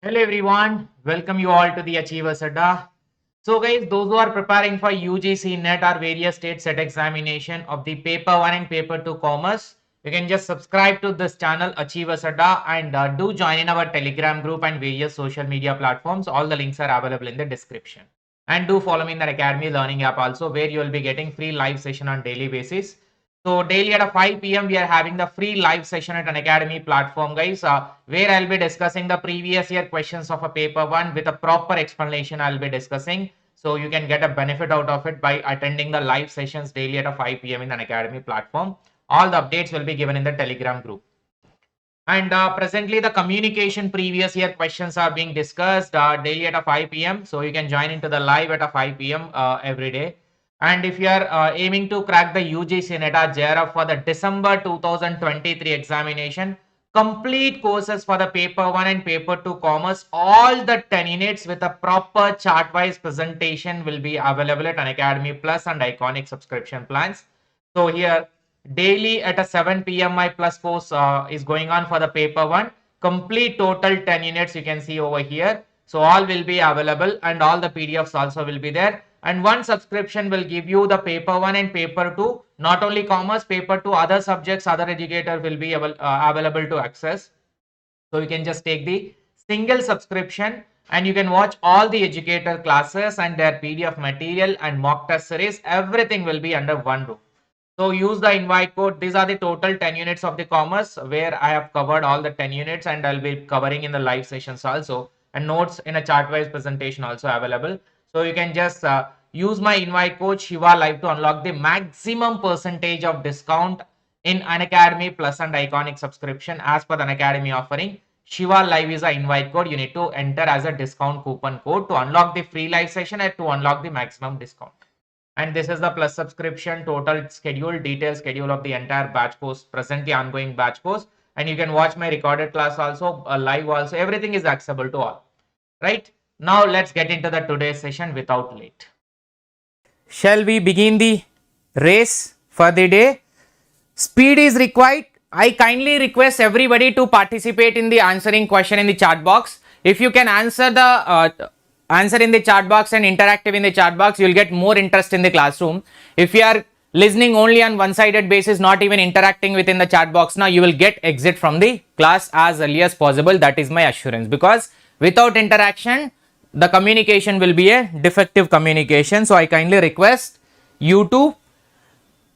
Hello everyone, welcome you all to the Achievers Adda. So guys, those who are preparing for UGC NET or various state set examination of the paper 1 and paper 2 commerce, you can just subscribe to this channel Achievers Adda and do join in our telegram group and various social media platforms. All the links are available in the description. And do follow me in the Academy Learning app also, where you will be getting free live session on daily basis. So daily at 5 p.m. we are having the free live session at an Academy platform, guys, where I'll be discussing the previous year questions of a paper 1 with a proper explanation I'll be discussing. So you can get a benefit out of it by attending the live sessions daily at 5 p.m. in an Academy platform. All the updates will be given in the Telegram group. And presently the communication previous year questions are being discussed daily at 5 p.m. So you can join into the live at 5 p.m. Every day. And if you are aiming to crack the UGC NET JRF for the December 2023 examination, complete courses for the paper 1 and paper 2 commerce, all the 10 units with a proper chart wise presentation will be available at Unacademy Plus and Iconic subscription plans. So here daily at 7 p.m. my plus course is going on for the paper 1, complete total 10 units you can see over here. So all will be available and all the PDFs also will be there. And one subscription will give you the paper 1 and paper 2, not only commerce, paper 2, other subjects, other educator will be available to access. So you can just take the single subscription and you can watch all the educator classes and their PDF material and mock test series. Everything will be under one roof. So use the invite code. These are the total 10 units of the commerce where I have covered all the 10 units and I'll be covering in the live sessions also, and notes in a chart wise presentation also available. So you can just use my invite code Shiva Live to unlock the maximum percentage of discount in Unacademy Plus and Iconic subscription as per the Unacademy offering. Shiva Live is an invite code. You need to enter as a discount coupon code to unlock the free live session and to unlock the maximum discount. And this is the plus subscription total schedule, detailed schedule of the entire batch course, presently ongoing batch course. And you can watch my recorded class also, live also. Everything is accessible to all. Right? Now let's get into the today's session without late. Shall we begin the race for the day? Speed is required. I kindly request everybody to participate in the answering question in the chat box. If you can answer the answer in the chat box and interactive in the chat box, you will get more interest in the classroom. If you are listening only on one-sided basis, not even interacting within the chat box, now you will get exit from the class as early as possible. That is my assurance, because without interaction, the communication will be a defective communication. So I kindly request you to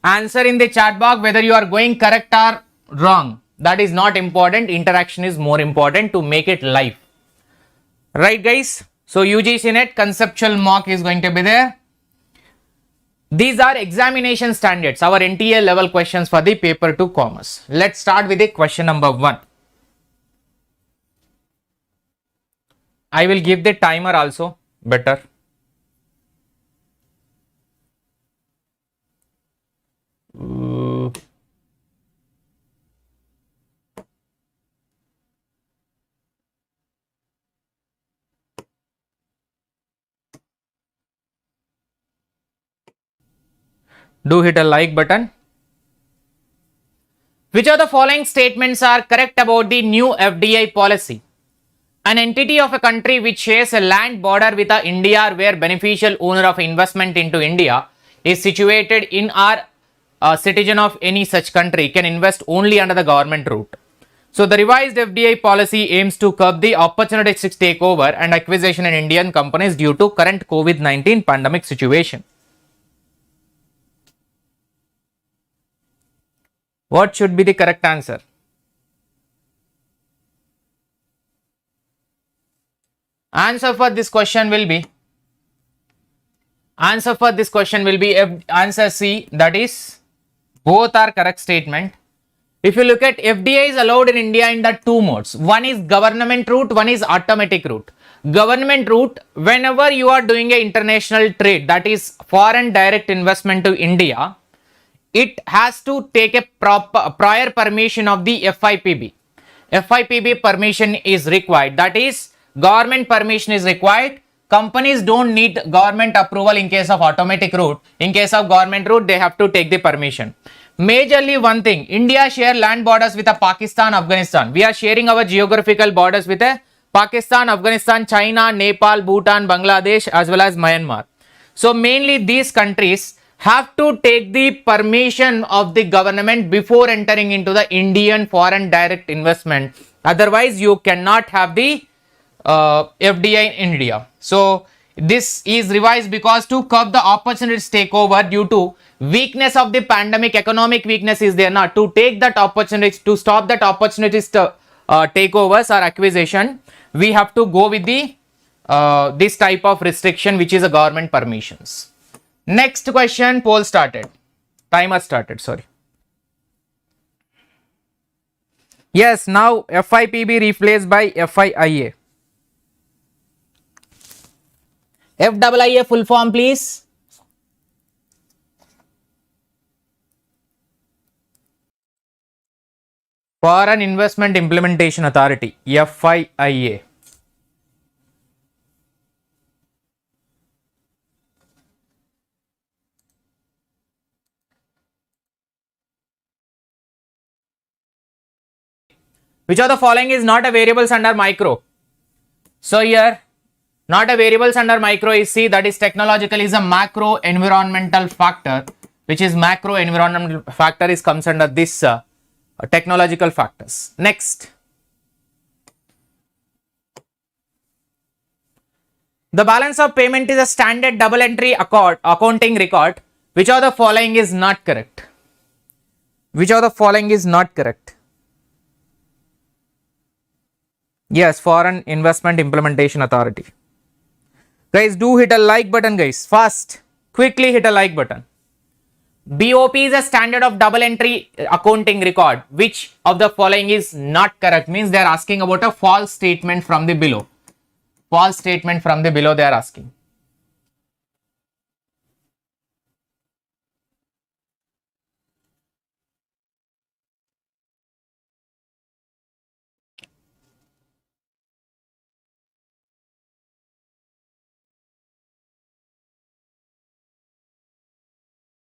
answer in the chat box whether you are going correct or wrong. That is not important. Interaction is more important to make it live. Right, guys? So UGC NET conceptual mock is going to be there. These are examination standards, our NTA level questions for the paper 2 commerce. Let's start with the question number 1. I will give the timer also, better. Do hit a like button. Which of the following statements are correct about the new FDI policy? An entity of a country which shares a land border with India, where beneficial owner of investment into India is situated in or citizen of any such country can invest only under the government route. So the revised FDI policy aims to curb the opportunistic takeover and acquisition in Indian companies due to current COVID-19 pandemic situation. What should be the correct answer? Answer for this question will be answer C, that is both are correct statement. If you look at FDI is allowed in India in the two modes. One is government route, one is automatic route. Government route, whenever you are doing a international trade, that is foreign direct investment to India, it has to take a prior permission of the FIPB. FIPB permission is required, that is government permission is required. Companies don't need government approval in case of automatic route. In case of government route, they have to take the permission. Majorly one thing, India share land borders with Pakistan, Afghanistan. We are sharing our geographical borders with Pakistan, Afghanistan, China, Nepal, Bhutan, Bangladesh, as well as Myanmar. So mainly these countries have to take the permission of the government before entering into the Indian foreign direct investment. Otherwise, you cannot have the FDI in India. So this is revised because to curb the opportunities takeover due to weakness of the pandemic, economic weakness is there now. To take that opportunity, to stop that opportunities to takeovers or acquisition, we have to go with the this type of restriction, which is a government permissions. Next question, poll started. Timer started, sorry. Yes, now FIPB replaced by FIIA. FIIA full form, please. Foreign Investment Implementation Authority, FIIA. Which of the following is not a variables under micro? So here, not a variables under micro is C, that is technological is a macro environmental factor, which is macro environmental factor is comes under this technological factors. Next. The balance of payment is a standard double entry accounting record. Which of the following is not correct? Which of the following is not correct? Yes, Foreign Investment Implementation Authority. Guys, do hit a like button, guys. Fast. Quickly hit a like button. BOP is a standard of double entry accounting record. Which of the following is not correct? Means they are asking about a false statement from the below. False statement from the below they are asking.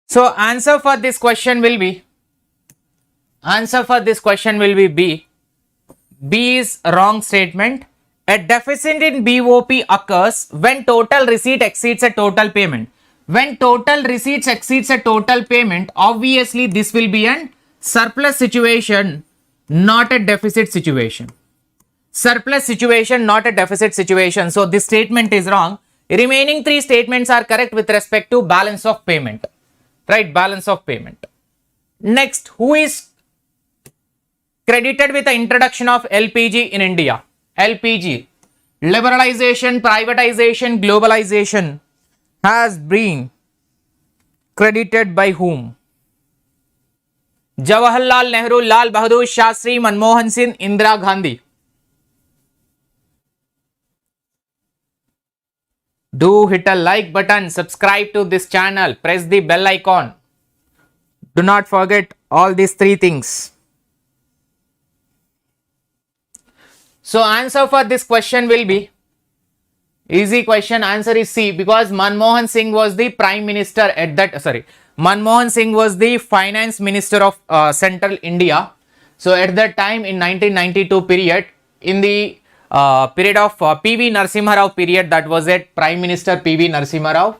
So answer for this question will be B. B is wrong statement. A deficit in BOP occurs when total receipt exceeds a total payment. When total receipts exceeds a total payment, obviously this will be an surplus situation, not a deficit situation. Surplus situation, not a deficit situation. So this statement is wrong. Remaining three statements are correct with respect to balance of payment. Right, balance of payment. Next, who is credited with the introduction of LPG in India? LPG, liberalization, privatization, globalization has been credited by whom? Jawaharlal Nehru, Lal Bahadur Shastri, Manmohan Singh, Indira Gandhi. Do hit a like button, subscribe to this channel, press the bell icon. Do not forget all these three things. So answer for this question will be easy question. Answer is C, because Manmohan Singh was the prime minister at that. Manmohan Singh was the finance minister of central India. So at that time in 1992 period, in the period of PV Narasimha Rao period, that was it, Prime Minister PV Narasimha Rao.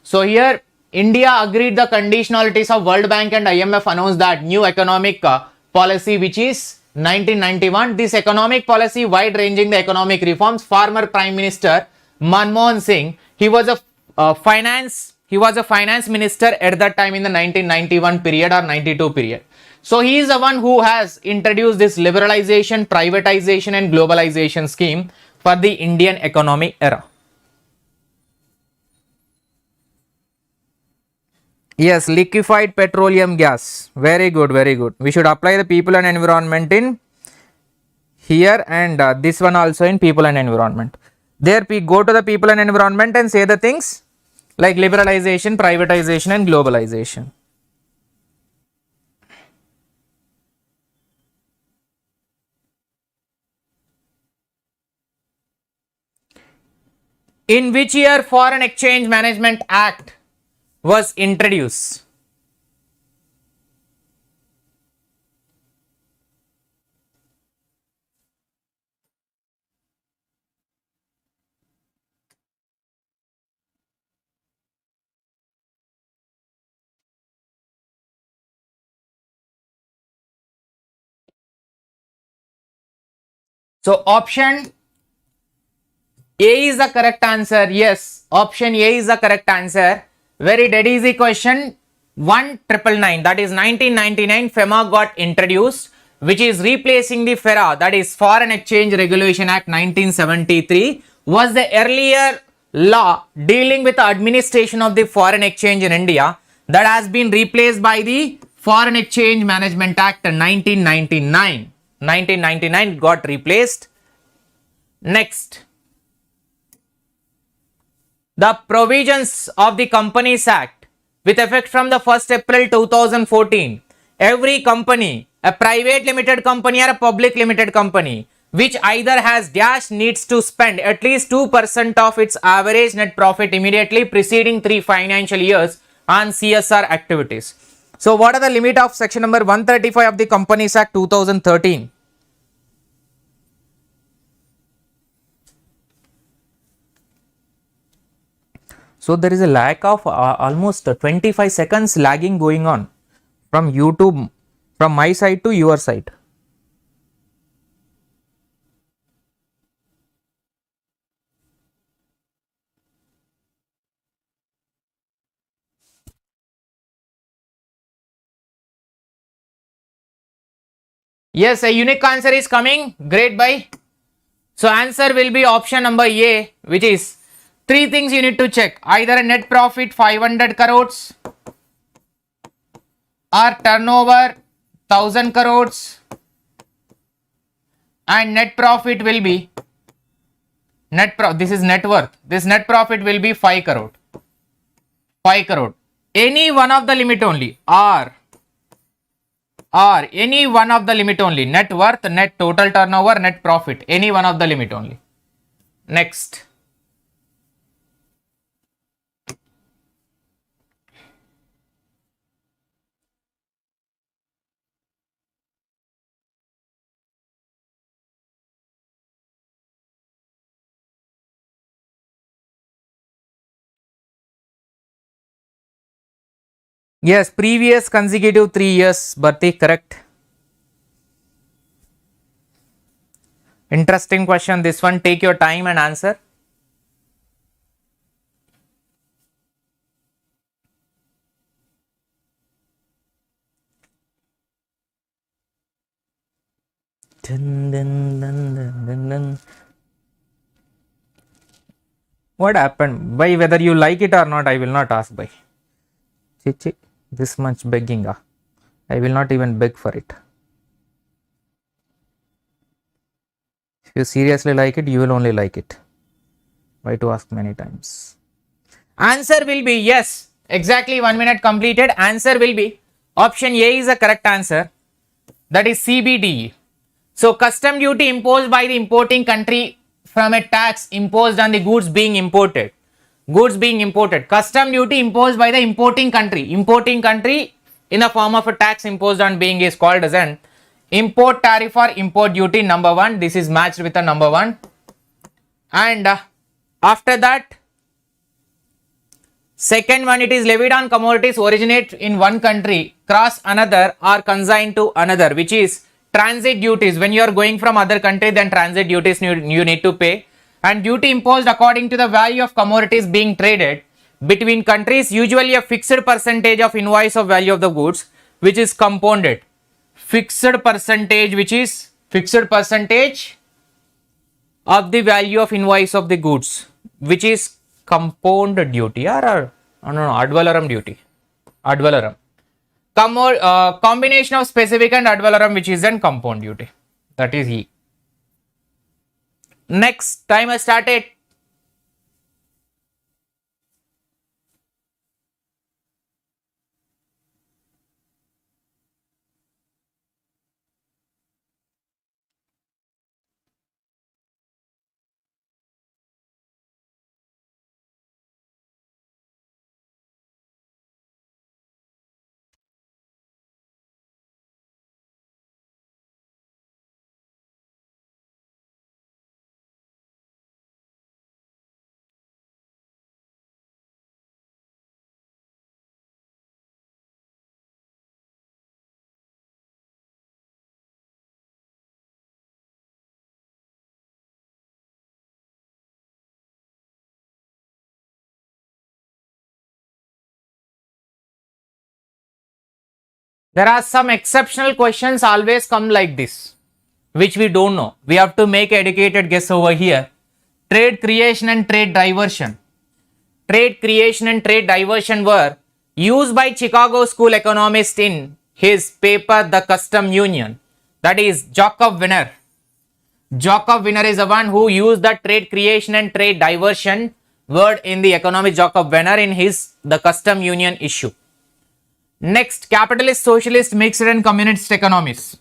So here India agreed the conditionalities of World Bank and IMF announced that new economic policy, which is 1991. This economic policy wide ranging the economic reforms. Former Prime Minister Manmohan Singh, he was a finance minister at that time in the 1991 period or 92 period. So he is the one who has introduced this liberalization, privatization and globalization scheme for the Indian economy era. Yes, liquefied petroleum gas. Very good, very good. We should apply the people and environment in here and this one also in people and environment. There we go to the people and environment and say the things like liberalization, privatization and globalization. In which year Foreign Exchange Management Act was introduced? So option A is the correct answer. Yes, option A is the correct answer. Very dead easy question. 1999, that is 1999, FEMA got introduced, which is replacing the FERA, that is Foreign Exchange Regulation Act 1973, was the earlier law dealing with the administration of the foreign exchange in India, that has been replaced by the Foreign Exchange Management Act 1999. 1999 got replaced. Next, the provisions of the Companies Act with effect from the 1st April 2014. Every company, a private limited company or a public limited company, which either has dash needs to spend at least 2% of its average net profit immediately preceding 3 financial years on CSR activities. So what are the limit of section number 135 of the Companies Act 2013? So there is a lack of almost 25 seconds lagging going on from YouTube, from my side to your side. Yes, a unique answer is coming. Great, bye. So answer will be option number A, which is three things you need to check. Either a net profit 500 crores or turnover 1000 crores, and net profit will be this is net worth. This net profit will be 5 crore. 5 crore. Any one of the limit only, or any one of the limit only, net worth, net total turnover, net profit, any one of the limit only. Next. Yes, previous consecutive 3 years, Bharti, correct. Interesting question, this one. Take your time and answer. Dun, dun, dun, dun, dun, dun. What happened? By whether you like it or not, I will not ask by. Chichi, this much begging. I will not even beg for it. If you seriously like it, you will only like it. Why to ask many times? Answer will be yes. Exactly 1 minute completed. Answer will be option A is the correct answer. That is CBDE. So custom duty imposed by the importing country from a tax imposed on the goods being imported. Goods being imported. Custom duty imposed by the importing country. Importing country in the form of a tax imposed on being is called as an import tariff or import duty number 1. This is matched with the number 1. And after that, second one, it is levied on commodities originate in one country, cross another or consign to another, which is transit duties. When you are going from other country, then transit duties you need to pay. And duty imposed according to the value of commodities being traded between countries, usually a fixed percentage of invoice of value of the goods, which is compounded. Fixed percentage, which is fixed percentage of the value of invoice of the goods, which is compound duty or no, ad valorem duty. Ad valorem. Combination of specific and ad valorem, which is then compound duty. That is E. Next, time has started. There are some exceptional questions always come like this, which we don't know. We have to make educated guess over here. Trade creation and trade diversion. Trade creation and trade diversion were used by Chicago school economist in his paper The Custom Union. That is Jacob Wiener. Jacob Wiener is the one who used the trade creation and trade diversion word in the economist Jacob Wiener in his The Custom Union issue. Next, capitalist, socialist, mixed and communist economies.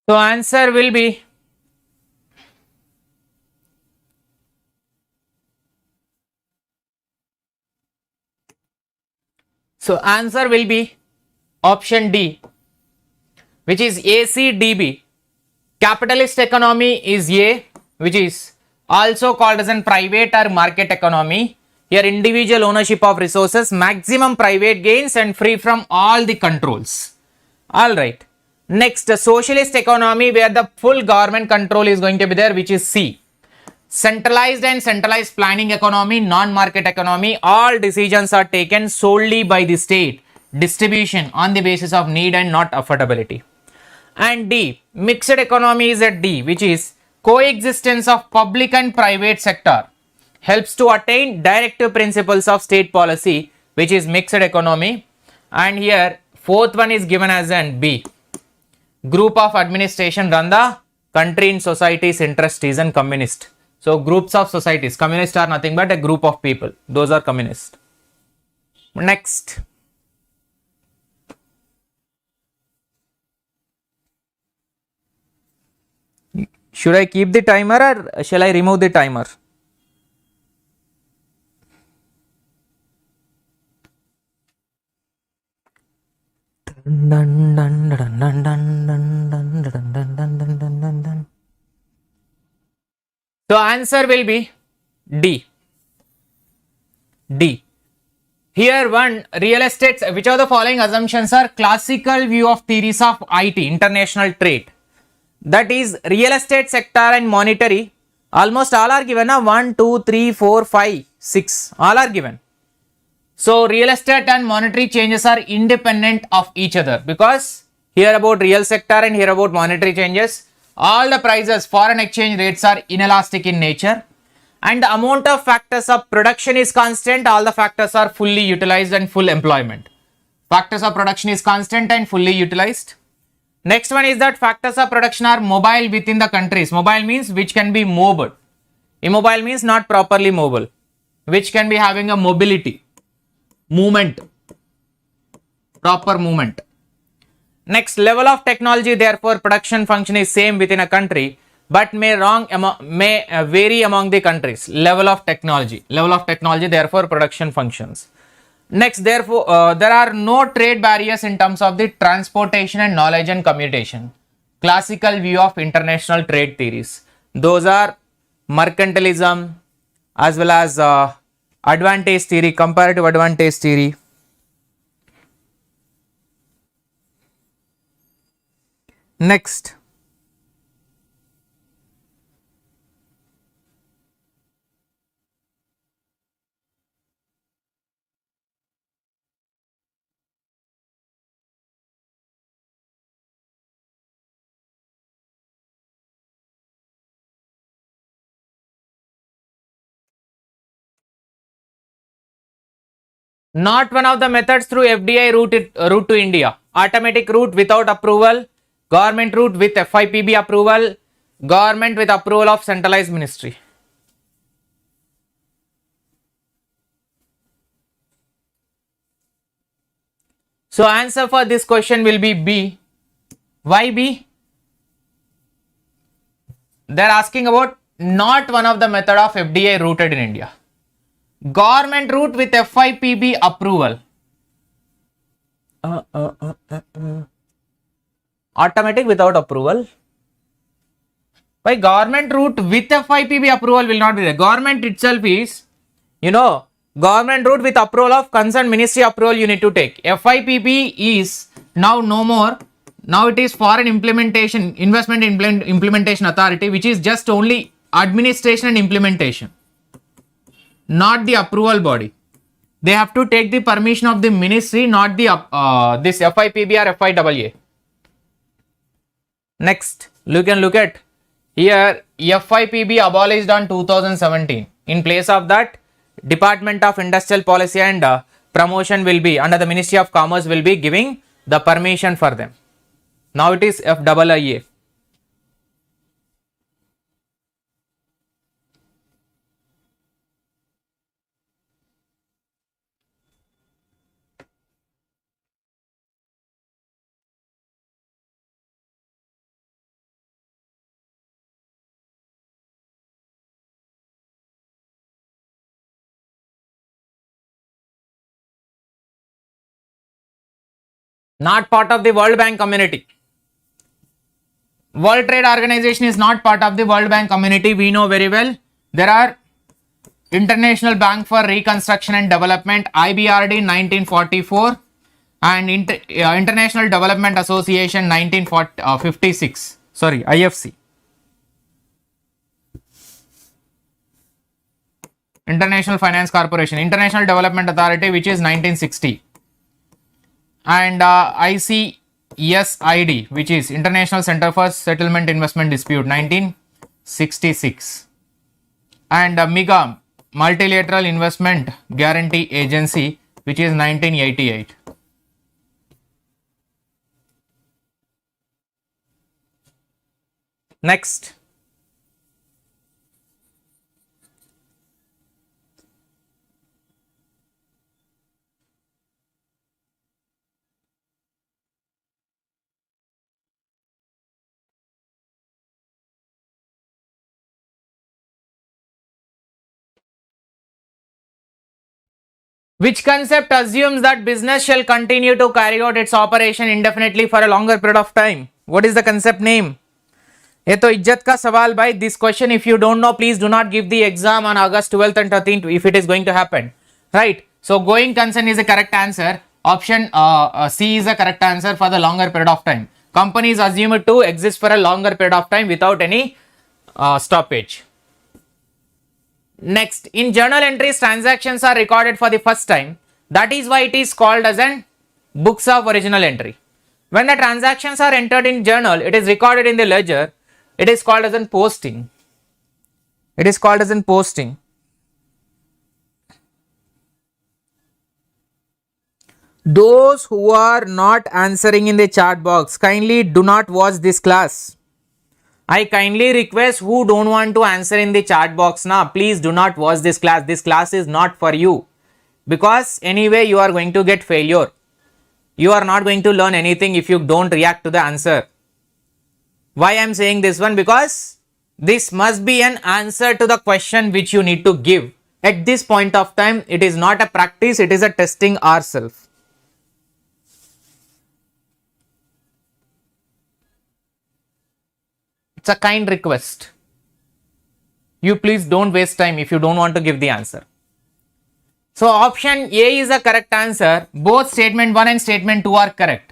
So answer will be option D, which is ACDB. Capitalist economy is A, which is also called as a private or market economy. Here individual ownership of resources, maximum private gains and free from all the controls. Alright. Next, the socialist economy where the full government control is going to be there, which is C. Centralized and centralized planning economy, non-market economy, all decisions are taken solely by the state, distribution on the basis of need and not affordability. And D, mixed economy is at D, which is coexistence of public and private sector, helps to attain directive principles of state policy, which is mixed economy. And here fourth one is given as an B, group of administration run the country in society's interest is an communist. So groups of societies, communist are nothing but a group of people, those are communist. Next, should I keep the timer or shall I remove the timer? So answer will be D. D. Here one, real estate, which of the following assumptions are classical view of theories of IT, international trade? That is real estate sector and monetary, almost all are given. 1, 2, 3, 4, 5, 6, all are given. So real estate and monetary changes are independent of each other, because here about real sector and here about monetary changes, all the prices, foreign exchange rates are inelastic in nature, and the amount of factors of production is constant, all the factors are fully utilized and full employment. Factors of production is constant and fully utilized. Next one is that factors of production are mobile within the countries. Mobile means which can be moved. Immobile means not properly mobile, which can be having a mobility, movement, proper movement. Next, level of technology, therefore production function is same within a country, but may vary among the countries. Level of technology, therefore production functions. Next, therefore there are no trade barriers in terms of the transportation and knowledge and commutation. Classical view of international trade theories, those are mercantilism as well as advantage theory, comparative advantage theory. Next, not one of the methods through FDI route to India. Automatic route without approval, government route with FIPB approval, Government with approval of centralized ministry. So answer for this question will be B. Why B? They are asking about not one of the method of FDI routed in India. Government route with FIPB approval. Automatic without approval. Why government route with FIPB approval will not be there? Government itself is, government route with approval of concerned ministry approval you need to take. FIPB is now no more. Now it is Foreign Implementation Investment Implementation Authority, which is just only administration and implementation, not the approval body. They have to take the permission of the ministry, not the this FIPB or FIAA. Next, you can look at here FIPB abolished on 2017. In place of that, Department of Industrial Policy and Promotion will be under the Ministry of Commerce will be giving the permission for them. Now it is FIIA. Not part of the World Bank community. World Trade Organization is not part of the World Bank community. We know very well. There are International Bank for Reconstruction and Development, IBRD 1944, and International Development Association 1956. Sorry, IFC. International Finance Corporation, International Development Authority, which is 1960. And ICSID, which is International Center for Settlement Investment Dispute, 1966. And MIGA, Multilateral Investment Guarantee Agency, which is 1988. Next. Which concept assumes that business shall continue to carry out its operation indefinitely for a longer period of time? What is the concept name? ये तो इज्जत का सवाल भाई. This question, if you don't know, please do not give the exam on August 12th and 13th if it is going to happen. Right? So going concern is a correct answer. Option C is a correct answer for the longer period of time. Companies assumed to exist for a longer period of time without any stoppage. Next, in journal entries, transactions are recorded for the first time. That is why it is called as an books of original entry. When the transactions are entered in journal, it is recorded in the ledger. It is called as an posting. It is called as an posting. Those who are not answering in the chat box, kindly do not watch this class. I kindly request who don't want to answer in the chat box now, please do not watch this class. This class is not for you, because anyway you are going to get failure. You are not going to learn anything if you don't react to the answer. Why I am saying this one? Because this must be an answer to the question which you need to give. At this point of time, it is not a practice, it is a testing ourselves. It's a kind request. You please don't waste time if you don't want to give the answer. So option A is the correct answer. Both statement 1 and statement 2 are correct.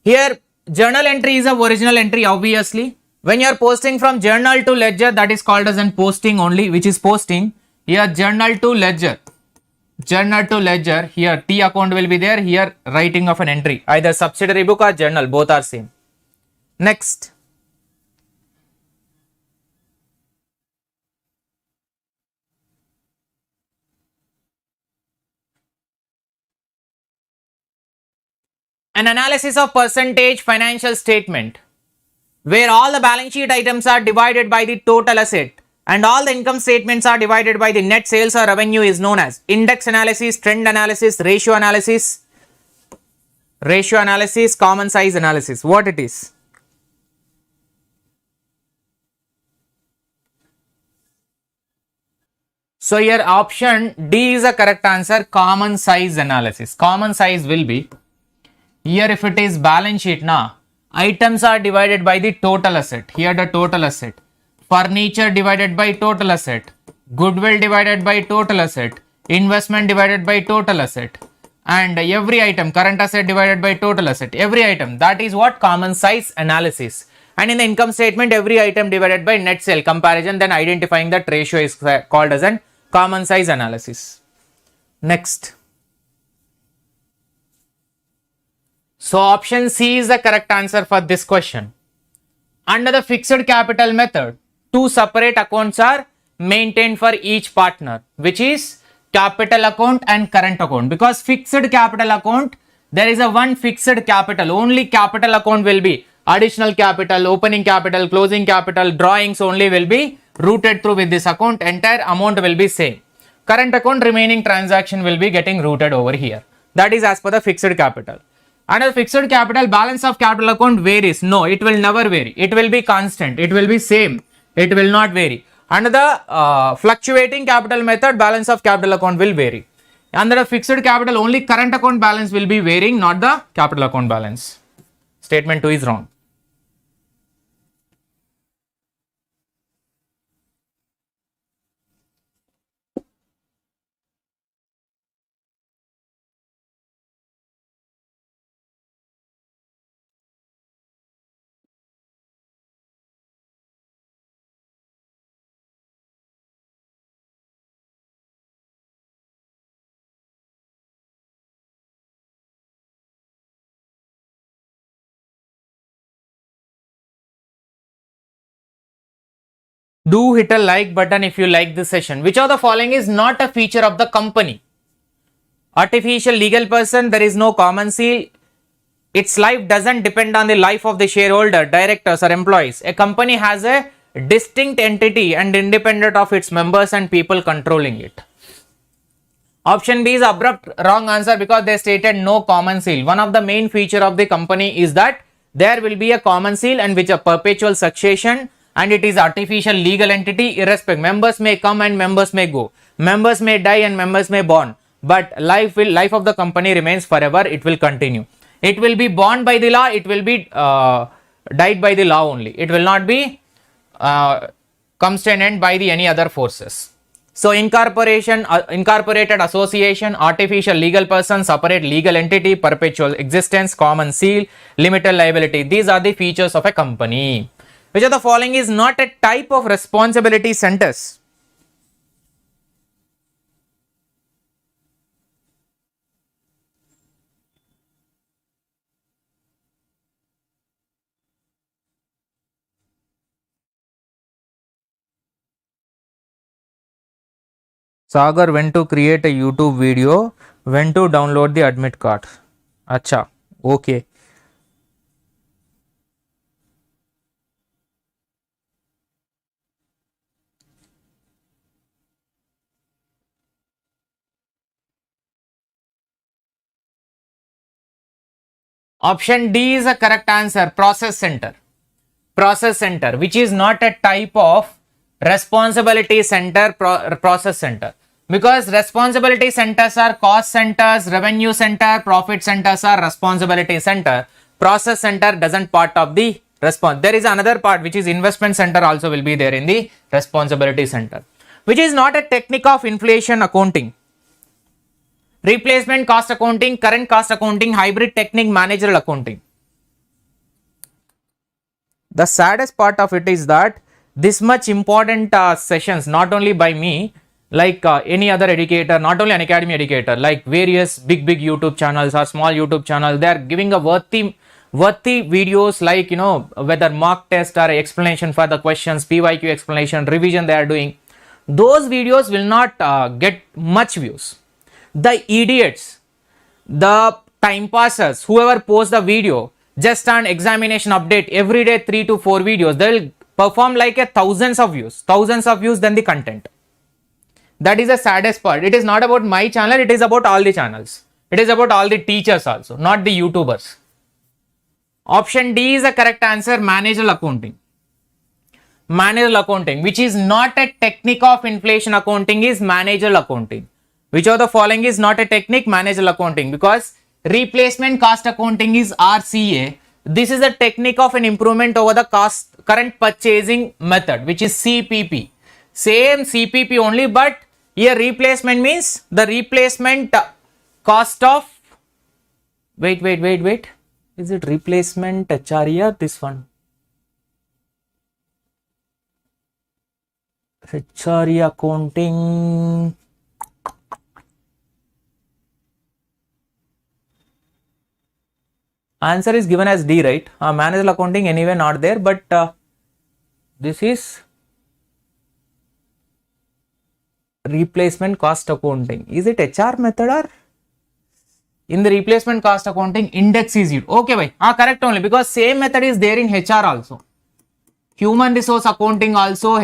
Here journal entry is a original entry obviously. When you are posting from journal to ledger, that is called as an posting only, which is posting. Here journal to ledger. Journal to ledger. Here T account will be there. Here writing of an entry. Either subsidiary book or journal. Both are same. Next. An analysis of percentage financial statement. where all the balance sheet items are divided by the total asset and all the income statements are divided by the net sales or revenue is known as index analysis, trend analysis, ratio analysis, common size analysis. What it is? So here option D is the correct answer, common size analysis. Common size will be, here if it is balance sheet na, items are divided by the total asset. Here the total asset. Furniture divided by total asset. Goodwill divided by total asset. Investment divided by total asset. And every item, current asset divided by total asset. Every item. That is what common size analysis. And in the income statement, every item divided by net sale comparison, then identifying that ratio is called as an common size analysis. Next. So option C is the correct answer for this question. Under the fixed capital method, two separate accounts are maintained for each partner, which is capital account and current account. Because fixed capital account, there is a one fixed capital. Only capital account will be additional capital, opening capital, closing capital, drawings only will be routed through with this account. Entire amount will be same. Current account, remaining transaction will be getting routed over here. That is as per the fixed capital. Under fixed capital, balance of capital account varies. No, it will never vary. It will be constant. It will be same. It will not vary. Under the fluctuating capital method, balance of capital account will vary. Under the fixed capital, only current account balance will be varying, not the capital account balance. Statement 2 is wrong. Do hit a like button if you like this session. Which of the following is not a feature of the company? Artificial legal person, there is no common seal. Its life doesn't depend on the life of the shareholder, directors or employees. A company has a distinct entity and independent of its members and people controlling it. Option B is abrupt wrong answer because they stated no common seal. One of the main feature of the company is that there will be a common seal and which a perpetual succession, and it is artificial legal entity irrespective. Members may come and members may go. Members may die and members may born. But life of the company remains forever. It will continue. It will be born by the law. It will be died by the law only. It will not be comes to an end by the any other forces. So incorporation, incorporated association, artificial legal person, separate legal entity, perpetual existence, common seal, limited liability. These are the features of a company. Which of the following is not a type of responsibility centers? Sagar went to create a YouTube video, when to download the admit card. Acha, okay. Option D is a correct answer, process center. Process center, which is not a type of responsibility center, process center. Because responsibility centers are cost centers, revenue center, profit centers are responsibility center. Process center doesn't part of the response. There is another part which is investment center also will be there in the responsibility center. Which is not a technique of inflation accounting. Replacement cost accounting, current cost accounting, hybrid technique, managerial accounting. The saddest part of it is that this much important sessions, not only by me, like any other educator, not only an academy educator, like various big YouTube channels or small YouTube channels, they are giving a worthy videos like, whether mock test or explanation for the questions, PYQ explanation, revision they are doing. Those videos will not get much views. The idiots, the time passers, whoever posts the video, just an examination update every day, 3 to 4 videos. They will perform like a thousands of views than the content. That is the saddest part. It is not about my channel, it is about all the channels. It is about all the teachers also, not the YouTubers. Option D is the correct answer, managerial accounting. Managerial accounting, which is not a technique of inflation accounting, is managerial accounting. Which of the following is not a technique? Managerial accounting, because replacement cost accounting is RCA. This is a technique of an improvement over the current purchasing method, which is CPP. Same CPP only, but here replacement means the replacement cost of, wait. Is it replacement HRE? This one. HRE accounting. Answer is given as D, right? Managerial accounting anyway not there, but this is replacement cost accounting. Is it HR method or in the replacement cost accounting index is used? Okay, bhai. Correct only, because same method is there in HR also. Human resource accounting also,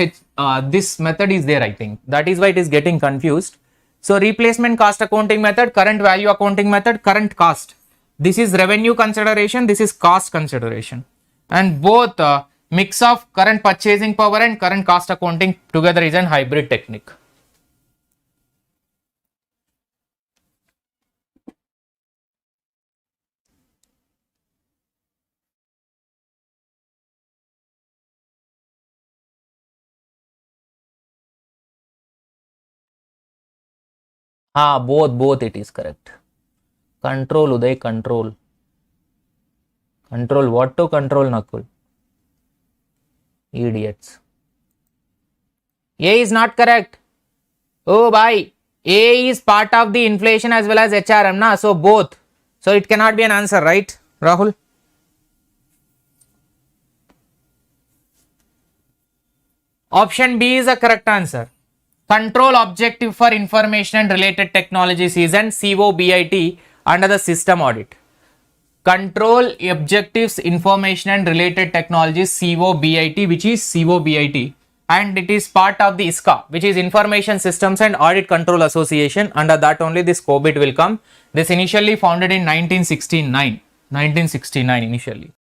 this method is there, I think. That is why it is getting confused. So replacement cost accounting method, current value accounting method, current cost. This is revenue consideration, this is cost consideration. And both mix of current purchasing power and current cost accounting together is an hybrid technique. Both it is correct. Control, Uday, control. Control what to control, Nakul? Idiots. A is not correct. Oh, bhai. A is part of the inflation as well as HRM, na? So both. So it cannot be an answer, right, Rahul? Option B is the correct answer. Control objective for information and related technologies is an COBIT under the system audit. Control objectives information and related technologies COBIT, which is COBIT, and it is part of the ISCA, which is Information Systems and Audit Control Association. Under that only this COBIT will come. This initially founded in 1969 initially.